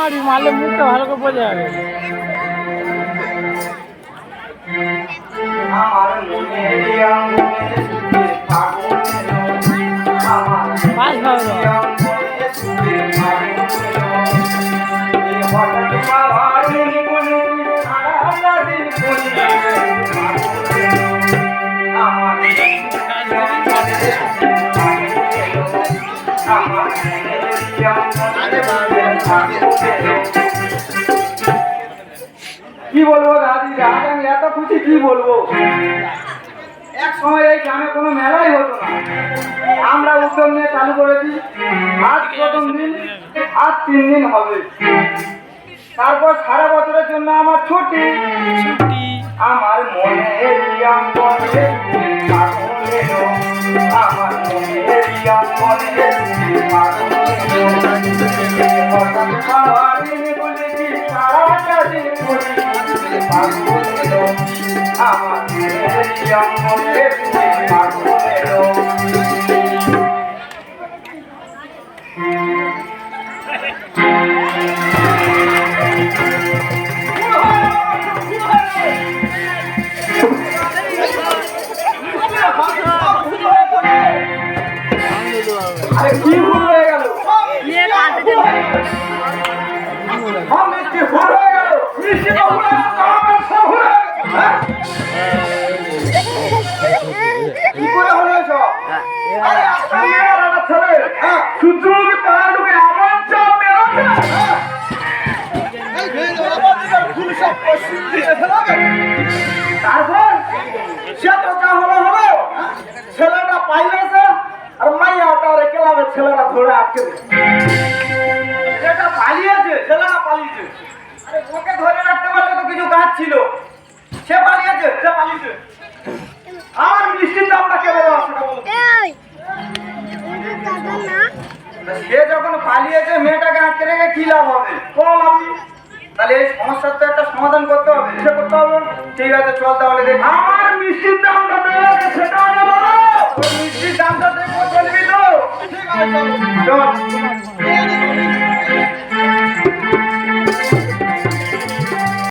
মারি মারলে মুখটা ভালো করে বোঝা যাবে। কি বলবো দাদি, আজ আমি এত খুশি কি বলবো। এক সময় এই গ্রামে কোনো মেলাই হতো না, আমরা উদ্যোগ নিয়ে চালু করেছি। আজ প্রথম দিন, আজ 3 দিন হবে। তারপর সারা বছরের জন্য আমার ছুটি। আমার মনে আমার আরে কি ভুল হয়ে গেল, মিষ্টি ভুল হয়ে গেল, মিষ্টি তো ভুল হয়ে গেল, কি করে হলো এসব? আরে আপনার মেয়েরা ছেলে সূর্যমুখী পাড়া ঢুকে আমার চাপ মেরেছে। তারপর সে তো যা হলো হলো, ছেলেটা পাইলেছে আর মাইয়াটা রে কেলাবে ছেলেরা ধরে আটকে দিয়েছে। এটা পালিয়েছে, ছেলেরা পালিয়েছে। আরে ওকে ধরে রাখতে পারলে তো কিছু কাজ ছিল। সে পালিয়েছে, সে পালিয়েছে। আমার মিষ্টির দামটা কে দেবে সেটা বলো। সে যখন পালিয়েছে, মেয়েটাকে আটকে রেখে কি লাভ হবে? কোনো লাভ নেই। তাহলে এই সমস্যার তো একটা সমাধান করতে হবে। সে করতে হবে। ঠিক আছে, চল তাহলে দেখ। আমার মিষ্টির দামটা দেবে সেটা আগে বলো। মিষ্টির দামটা দেখবো, চলবি তো? ঠিক আছে, চল।